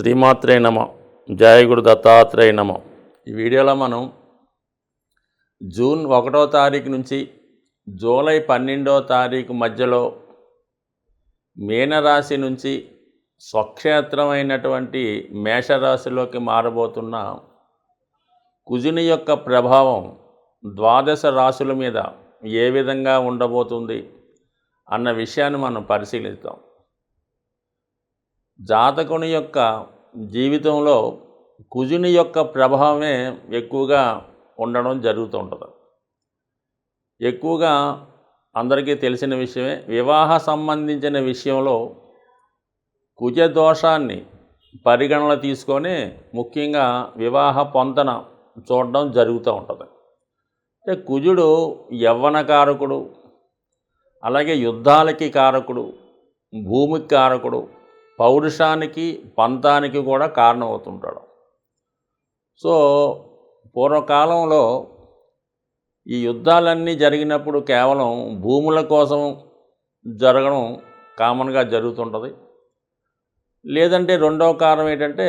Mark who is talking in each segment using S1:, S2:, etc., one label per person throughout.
S1: శ్రీమాత్రే నమ. జయ గురు దత్తాత్రేయ నమ. ఈ వీడియోలో మనం జూన్ 1వ తారీఖు నుంచి జూలై 12వ తారీఖు మధ్యలో మీనరాశి నుంచి స్వక్షేత్రమైనటువంటి మేషరాశిలోకి మారబోతున్న కుజుని యొక్క ప్రభావం ద్వాదశ రాశుల మీద ఏ విధంగా ఉండబోతుంది అన్న విషయాన్ని మనం పరిశీలిద్దాం. జాతకుని యొక్క జీవితంలో కుజుని యొక్క ప్రభావమే ఎక్కువగా ఉండడం జరుగుతుంటుంది. ఎక్కువగా అందరికీ తెలిసిన విషయమే, వివాహ సంబంధించిన విషయంలో కుజ దోషాన్ని పరిగణన తీసుకొని ముఖ్యంగా వివాహ పొంతన చూడడం జరుగుతూ ఉంటుంది. అంటే కుజుడు యవ్వనకారకుడు, అలాగే యుద్ధాలకి కారకుడు, భూమికి కారకుడు, పౌరుషానికి పంతానికి కూడా కారణమవుతుంటాడు. సో పూర్వకాలంలో ఈ యుద్ధాలన్నీ జరిగినప్పుడు కేవలం భూముల కోసం జరగడం కామన్గా జరుగుతుంటుంది. లేదంటే రెండవ కారణం ఏంటంటే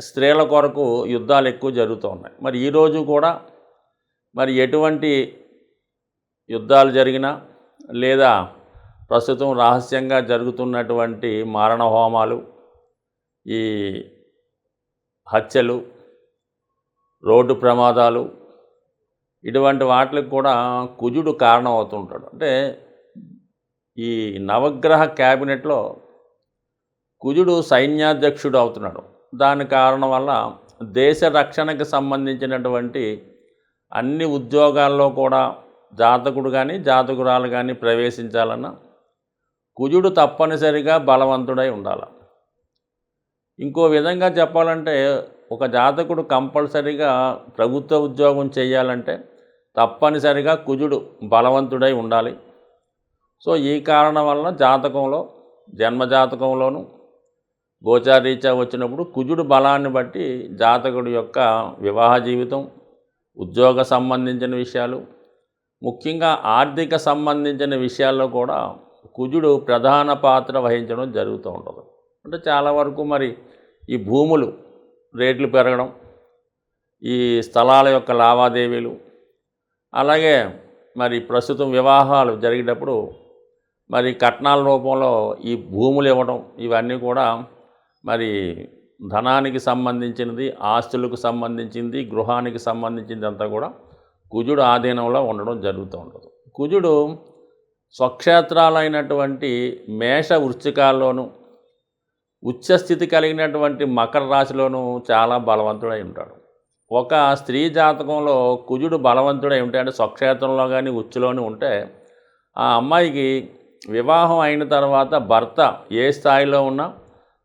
S1: స్త్రీల కొరకు యుద్ధాలు ఎక్కువ జరుగుతూ ఉన్నాయి. మరి ఈరోజు కూడా మరి ఎటువంటి యుద్ధాలు జరిగినా లేదా ప్రస్తుతం రహస్యంగా జరుగుతున్నటువంటి మారణ హోమాలు, ఈ హత్యలు, రోడ్డు ప్రమాదాలు, ఇటువంటి వాటికి కూడా కుజుడు కారణం అవుతుంటాడు. అంటే ఈ నవగ్రహ క్యాబినెట్లో కుజుడు సైన్యాధ్యక్షుడు అవుతున్నాడు. దాని కారణం వల్ల దేశ రక్షణకు సంబంధించినటువంటి అన్ని ఉద్యోగాల్లో కూడా జాతకుడు కానీ జాతకురాలు కానీ ప్రవేశించాలన్నా కుజుడు తప్పనిసరిగా బలవంతుడై ఉండాలి. ఇంకో విధంగా చెప్పాలంటే ఒక జాతకుడు కంపల్సరిగా ప్రభుత్వ ఉద్యోగం చేయాలంటే తప్పనిసరిగా కుజుడు బలవంతుడై ఉండాలి. సో ఈ కారణం వలన జాతకంలో, జన్మజాతకంలోనూ గోచారీత్యా వచ్చినప్పుడు కుజుడు బలాన్ని బట్టి జాతకుడి యొక్క వివాహ జీవితం, ఉద్యోగ సంబంధించిన విషయాలు, ముఖ్యంగా ఆర్థిక సంబంధించిన విషయాల్లో కూడా కుజుడు ప్రధాన పాత్ర వహించడం జరుగుతూ ఉంటుంది. అంటే చాలా వరకు మరి ఈ భూములు రేట్లు పెరగడం, ఈ స్థలాల యొక్క లావాదేవీలు, అలాగే మరి ప్రస్తుతం వివాహాలు జరిగేటప్పుడు మరి కట్నాల రూపంలో ఈ భూములు ఇవ్వడం, ఇవన్నీ కూడా మరి ధనానికి సంబంధించినది, ఆస్తులకు సంబంధించింది, గృహానికి సంబంధించింది అంతా కూడా కుజుడు ఆధీనంలో ఉండడం జరుగుతూ ఉంటుంది. కుజుడు స్వక్షేత్రాలైనటువంటి మేష వృశ్చికాల్లోనూ, ఉచ్చస్థితి కలిగినటువంటి మకర రాశిలోనూ చాలా బలవంతుడై ఉంటాడు. ఒక స్త్రీ జాతకంలో కుజుడు బలవంతుడై ఉంటే, అంటే స్వక్షేత్రంలో కానీ ఉచ్చులోని ఉంటే, ఆ అమ్మాయికి వివాహం అయిన తర్వాత భర్త ఏ స్థాయిలో ఉన్నా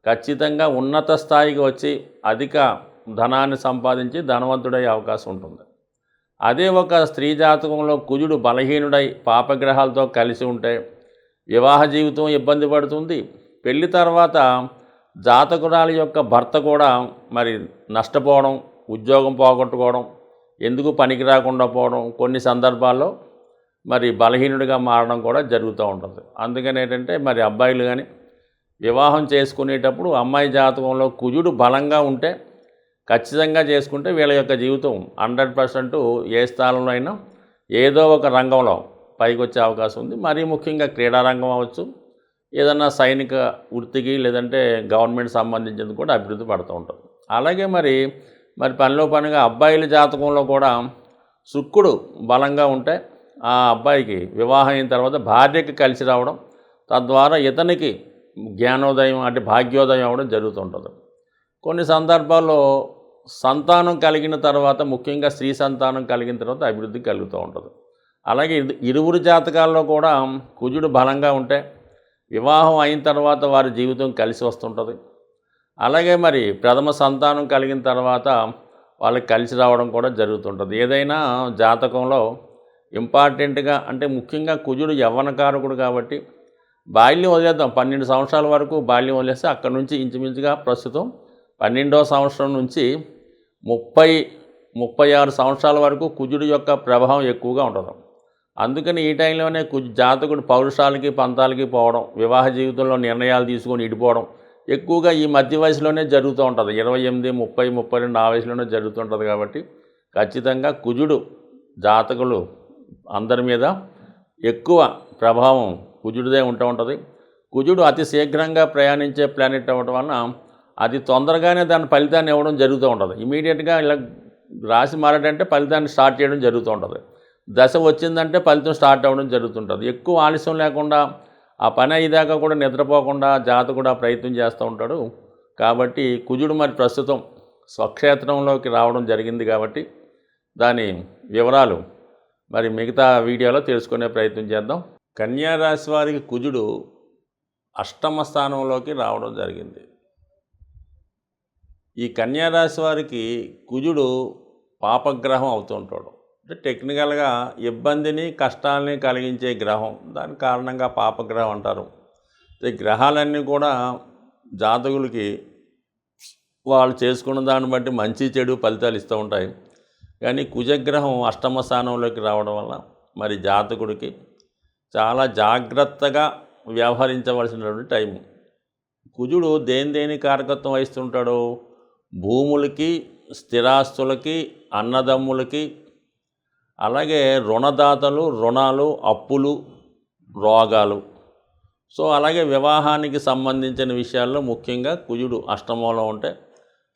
S1: ఖచ్చితంగా ఉన్నత స్థాయికి వచ్చి అధిక ధనాన్ని సంపాదించి ధనవంతుడయ్యే అవకాశం ఉంటుంది. అదే ఒక స్త్రీ జాతకంలో కుజుడు బలహీనుడై పాపగ్రహాలతో కలిసి ఉంటే వివాహ జీవితం ఇబ్బంది పడుతుంది. పెళ్లి తర్వాత జాతకురాలి యొక్క భర్త కూడా మరి నష్టపోవడం, ఉద్యోగం పోగొట్టుకోవడం, ఎందుకు పనికి రాకుండా పోవడం, కొన్ని సందర్భాల్లో మరి బలహీనుడిగా మారడం కూడా జరుగుతూ ఉంటుంది. అందుకని ఏంటంటే మరి అబ్బాయిలు కానీ వివాహం చేసుకునేటప్పుడు అమ్మాయి జాతకంలో కుజుడు బలంగా ఉంటే ఖచ్చితంగా చేసుకుంటే వీళ్ళ యొక్క జీవితం 100% ఏ స్థానంలో అయినా ఏదో ఒక రంగంలో పైకి వచ్చే అవకాశం ఉంది. మరీ ముఖ్యంగా క్రీడారంగం అవ్వచ్చు, ఏదన్నా సైనిక వృత్తికి లేదంటే గవర్నమెంట్ సంబంధించింది కూడా అభివృద్ధి పడుతూ ఉంటుంది. అలాగే మరి పనిలో పనిగా అబ్బాయిల జాతకంలో కూడా శుక్రుడు బలంగా ఉంటే ఆ అబ్బాయికి వివాహం అయిన తర్వాత భార్యకి కలిసి రావడం, తద్వారా ఇతనికి జ్ఞానోదయం అంటే భాగ్యోదయం అవ్వడం జరుగుతుంటుంది. కొన్ని సందర్భాల్లో సంతానం కలిగిన తర్వాత, ముఖ్యంగా స్త్రీ సంతానం కలిగిన తర్వాత అభివృద్ధి కలుగుతూ ఉంటుంది. అలాగే ఇరువురు జాతకాల్లో కూడా కుజుడు బలంగా ఉంటే వివాహం అయిన తర్వాత వారి జీవితం కలిసి వస్తుంటుంది. అలాగే మరి ప్రథమ సంతానం కలిగిన తర్వాత వాళ్ళకి కలిసి రావడం కూడా జరుగుతుంటుంది. ఏదైనా జాతకంలో ఇంపార్టెంట్గా అంటే ముఖ్యంగా కుజుడు యవ్వనకారకుడు కాబట్టి బాల్యం వదిలేద్దాం, 12 సంవత్సరాల వరకు బాల్యం వదిలేస్తే అక్కడి నుంచి ఇంచుమించుగా ప్రస్తుతం 12వ సంవత్సరం నుంచి 36 సంవత్సరాల వరకు కుజుడు యొక్క ప్రభావం ఎక్కువగా ఉంటుంది. అందుకని ఈ టైంలోనే జాతకుడు పౌరుషాలకి పంతాలకి పోవడం, వివాహ జీవితంలో నిర్ణయాలు తీసుకొని ఇడిపోవడం, ఎక్కువగా ఈ మధ్య వయసులోనే జరుగుతూ ఉంటుంది. 28, 30, 32 ఆ వయసులోనే జరుగుతుంటుంది. కాబట్టి ఖచ్చితంగా కుజుడు జాతకులు అందరి మీద ఎక్కువ ప్రభావం కుజుడిదే ఉంటూ ఉంటుంది. కుజుడు అతి శీఘ్రంగా ప్రయాణించే ప్లానెట్ అవ్వడం వలన అది తొందరగానే దాని ఫలితాన్ని ఇవ్వడం జరుగుతూ ఉంటుంది. ఇమీడియట్గా ఇలా రాశి మారాడంటే ఫలితాన్ని స్టార్ట్ చేయడం జరుగుతూ ఉంటుంది. దశ వచ్చిందంటే ఫలితం స్టార్ట్ అవ్వడం జరుగుతుంటుంది. ఎక్కువ ఆలస్యం లేకుండా ఆ పని అయ్యేదాకా కూడా నిద్రపోకుండా జాతకుడు ఆ ప్రయత్నం చేస్తూ ఉంటాడు. కాబట్టి కుజుడు మరి ప్రస్తుతం స్వక్షేత్రంలోకి రావడం జరిగింది. కాబట్టి దాని వివరాలు మరి మిగతా వీడియోలో తెలుసుకునే ప్రయత్నం చేద్దాం. కన్యా రాశి వారికి కుజుడు అష్టమ స్థానంలోకి రావడం జరిగింది. ఈ కన్యా రాశి వారికి కుజుడు పాపగ్రహం అవుతుంటాడు. అంటే టెక్నికల్గా ఇబ్బందిని కష్టాలని కలిగించే గ్రహం. దాని కారణంగా పాపగ్రహం అంటారు. ఈ గ్రహాలన్నీ కూడా జాతకులకి వాళ్ళు చేసుకున్న దాన్ని బట్టి మంచి చెడు ఫలితాలు ఇస్తూ ఉంటాయి. కానీ కుజగ్రహం అష్టమ స్థానంలోకి రావడం వల్ల మరి జాతకుడికి చాలా జాగ్రత్తగా వ్యవహరించవలసినటువంటి టైము. కుజుడు దేని కారకత్వం వహిస్తుంటాడు? భూములకి, స్థిరాస్తులకి, అన్నదమ్ములకి, అలాగే రుణదాతలు, రుణాలు, అప్పులు, రోగాలు. సో అలాగే వివాహానికి సంబంధించిన విషయాల్లో ముఖ్యంగా కుజుడు అష్టమంలో ఉంటే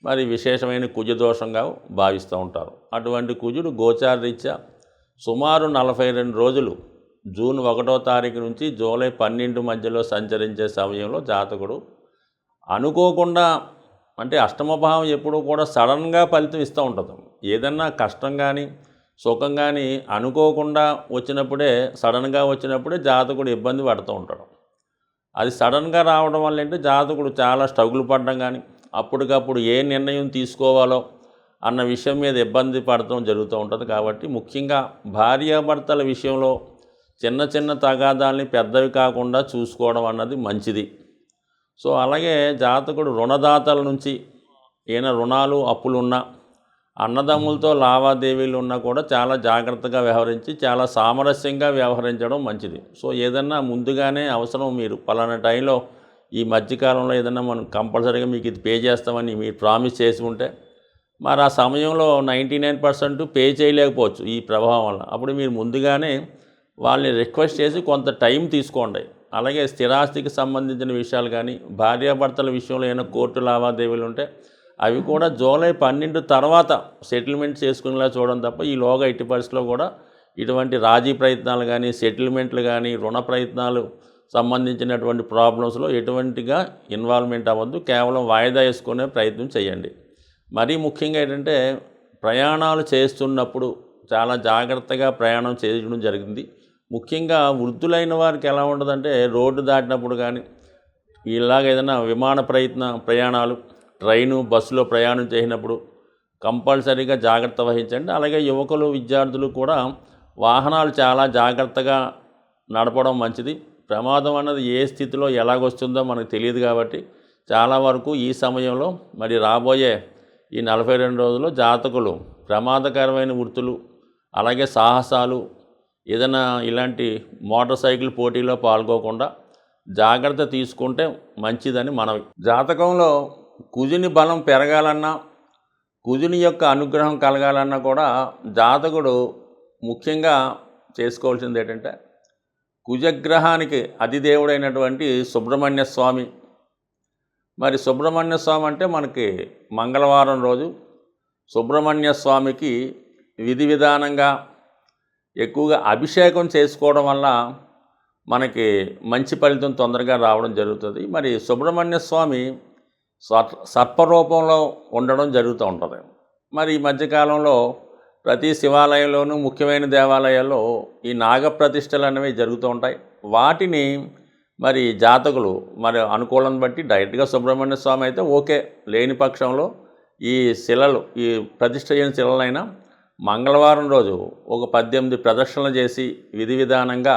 S1: మరి విశేషమైన కుజదోషంగా భావిస్తూ ఉంటారు. అటువంటి కుజుడు గోచారరీత్యా సుమారు 42 రోజులు జూన్ 1వ తారీఖు నుంచి జూలై 12 మధ్యలో సంచరించే సమయంలో జాతకుడు అనుకోకుండా, అంటే అష్టమభావం ఎప్పుడూ కూడా సడన్గా ఫలితం ఇస్తూ ఉంటుంది. ఏదన్నా కష్టం కానీ సుఖం కానీ అనుకోకుండా వచ్చినప్పుడే, సడన్గా వచ్చినప్పుడే జాతకుడు ఇబ్బంది పడుతూ ఉంటాడు. అది సడన్గా రావడం వల్ల ఏంటంటే జాతకుడు చాలా స్ట్రగుల్ పడడం కానీ, అప్పటికప్పుడు ఏ నిర్ణయం తీసుకోవాలో అన్న విషయం మీద ఇబ్బంది పడటం జరుగుతూ ఉంటుంది. కాబట్టి ముఖ్యంగా భార్యాభర్తల విషయంలో చిన్న చిన్న తగాదాలని పెద్దవి కాకుండా చూసుకోవడం అన్నది మంచిది. సో అలాగే జాతకుడు రుణదాతల నుంచి ఏమైనా రుణాలు, అప్పులు ఉన్నా, అన్నదమ్ములతో లావాదేవీలు ఉన్నా కూడా చాలా జాగ్రత్తగా వ్యవహరించి చాలా సామరస్యంగా వ్యవహరించడం మంచిది. సో ఏదన్నా ముందుగానే అవసరం, మీరు పలానా టైంలో ఈ మధ్యకాలంలో ఏదన్నా మనం కంపల్సరీగా మీకు ఇది పే చేస్తామని మీరు ప్రామిస్ చేసి ఉంటే మరి ఆ సమయంలో 99% పే చేయలేకపోవచ్చు ఈ ప్రభావం వల్ల. అప్పుడు మీరు ముందుగానే వాళ్ళని రిక్వెస్ట్ చేసి కొంత టైం తీసుకోండి. అలాగే స్థిరాస్తికి సంబంధించిన విషయాలు కానీ, భార్యాభర్తల విషయంలో ఏమైనా కోర్టు లావాదేవీలు ఉంటే అవి కూడా జూలై 12 తర్వాత సెటిల్మెంట్ చేసుకునేలా చూడడం తప్ప ఈలోగా ఎట్టి పరిస్థితుల్లో కూడా ఇటువంటి రాజీ ప్రయత్నాలు కానీ, సెటిల్మెంట్లు కానీ, రుణ ప్రయత్నాలు సంబంధించినటువంటి ప్రాబ్లమ్స్లో ఎటువంటిగా ఇన్వాల్వ్మెంట్ అవ్వద్దు. కేవలం వాయిదా వేసుకునే ప్రయత్నం చేయండి. మరీ ముఖ్యంగా ఏంటంటే ప్రయాణాలు చేస్తున్నప్పుడు చాలా జాగ్రత్తగా ప్రయాణం చేయడం జరిగింది. ముఖ్యంగా వృద్ధులైన వారికి ఎలా ఉండదంటే రోడ్డు దాటినప్పుడు కానీ, ఇలాగ ఏదైనా విమాన ప్రయాణాలు, ట్రైను, బస్సులో ప్రయాణం చేసినప్పుడు కంపల్సరీగా జాగ్రత్త వహించండి. అలాగే యువకులు, విద్యార్థులు కూడా వాహనాలు చాలా జాగ్రత్తగా నడపడం మంచిది. ప్రమాదం అన్నది ఏ స్థితిలో ఎలాగొస్తుందో మనకు తెలియదు. కాబట్టి చాలా వరకు ఈ సమయంలో మరి రాబోయే ఈ 42 రోజుల్లో జాతకులు ప్రమాదకరమైన వృత్తులు, అలాగే సాహసాలు, ఏదైనా ఇలాంటి మోటార్ సైకిల్ పోటీలో పాల్గొకుండా జాగ్రత్త తీసుకుంటే మంచిదని మనవి. జాతకంలో కుజుని బలం పెరగాలన్నా, కుజుని యొక్క అనుగ్రహం కలగాలన్నా కూడా జాతకుడు ముఖ్యంగా చేసుకోవాల్సింది ఏంటంటే కుజగ్రహానికి అధిదేవుడైనటువంటి సుబ్రహ్మణ్య స్వామి. మరి సుబ్రహ్మణ్య స్వామి అంటే మనకి మంగళవారం రోజు సుబ్రహ్మణ్య స్వామికి విధి విధానంగా ఎక్కువగా అభిషేకం చేసుకోవడం వల్ల మనకి మంచి ఫలితం తొందరగా రావడం జరుగుతుంది. మరి సుబ్రహ్మణ్య స్వామి సర్పరూపంలో ఉండడం జరుగుతూ ఉంటుంది. మరి ఈ మధ్యకాలంలో ప్రతి శివాలయంలోనూ, ముఖ్యమైన దేవాలయాల్లో ఈ నాగప్రతిష్టలు అనేవి జరుగుతూ ఉంటాయి. వాటిని మరి జాతకులు మరి అనుకూలం బట్టి డైరెక్ట్గా సుబ్రహ్మణ్య స్వామి అయితే ఓకే, లేని పక్షంలో ఈ శిలలు, ఈ ప్రతిష్ఠ చేయని శిలలైనా మంగళవారం రోజు ఒక 18 ప్రదక్షిణలు చేసి విధి విధానంగా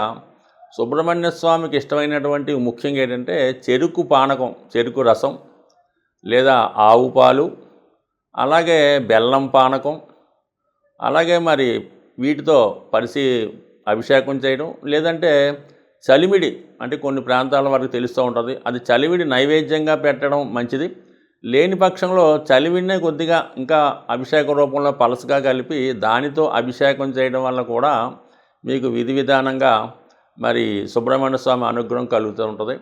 S1: సుబ్రహ్మణ్య స్వామికి ఇష్టమైనటువంటి ముఖ్యంగా ఏంటంటే చెరుకు పానకం, చెరుకు రసం లేదా ఆవు పాలు, అలాగే బెల్లం పానకం, అలాగే మరి వీటితో అభిషేకం చేయడం, లేదంటే చలిమిడి అంటే కొన్ని ప్రాంతాల వరకు తెలుస్తూ ఉంటుంది. అది చలివిడి నైవేద్యంగా పెట్టడం మంచిది. లేని పక్షంలో చలివిడినే కొద్దిగా ఇంకా అభిషేక రూపంలో పలసగా కలిపి దానితో అభిషేకం చేయడం వల్ల కూడా మీకు విధి విధానంగా మరి సుబ్రహ్మణ్య స్వామి అనుగ్రహం కలుగుతూ ఉంటుంది.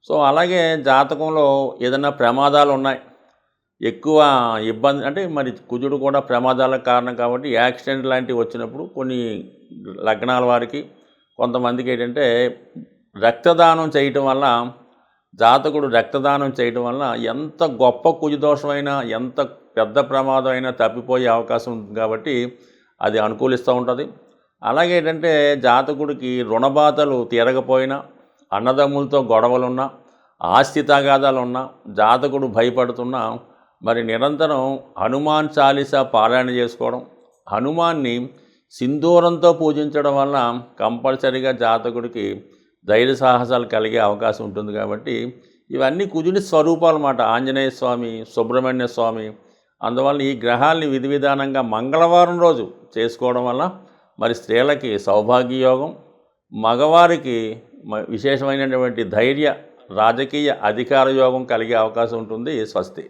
S1: సో అలాగే జాతకంలో ఏదైనా ప్రమాదాలు ఉన్నాయి, ఎక్కువ ఇబ్బంది అంటే మరి కుజుడు కూడా ప్రమాదాలకు కారణం కాబట్టి యాక్సిడెంట్ లాంటివి వచ్చినప్పుడు కొన్ని లగ్నాల వారికి కొంతమందికి ఏంటంటే రక్తదానం చేయటం వల్ల, జాతకుడు రక్తదానం చేయటం వల్ల ఎంత గొప్ప కుజదోషమైనా ఎంత పెద్ద ప్రమాదం అయినా తప్పిపోయే అవకాశం ఉంటుంది కాబట్టి అది అనుకూలిస్తూ ఉంటుంది. అలాగే ఏంటంటే జాతకుడికి రుణబాధలు తీరకపోయినా, అన్నదమ్ములతో గొడవలున్నా, ఆస్తి తగాదాలున్నా, జాతకుడు భయపడుతున్నా మరి నిరంతరం హనుమాన్ చాలీసా పారాయణ చేసుకోవడం, హనుమాన్ని సింధూరంతో పూజించడం వల్ల కంపల్సరీగా జాతకుడికి ధైర్య సాహసాలు కలిగే అవకాశం ఉంటుంది. కాబట్టి ఇవన్నీ కుజుని స్వరూపాలు అన్నమాట. ఆంజనేయ స్వామి, సుబ్రహ్మణ్య స్వామి. అందువల్ల ఈ గ్రహాల్ని విధి విధానంగా మంగళవారం రోజు చేసుకోవడం వల్ల మరి స్త్రీలకి సౌభాగ్య యోగం, మగవారికి విశేషమైనటువంటి ధైర్య, రాజకీయ అధికార యోగం కలిగే అవకాశం ఉంటుంది. స్వస్తి.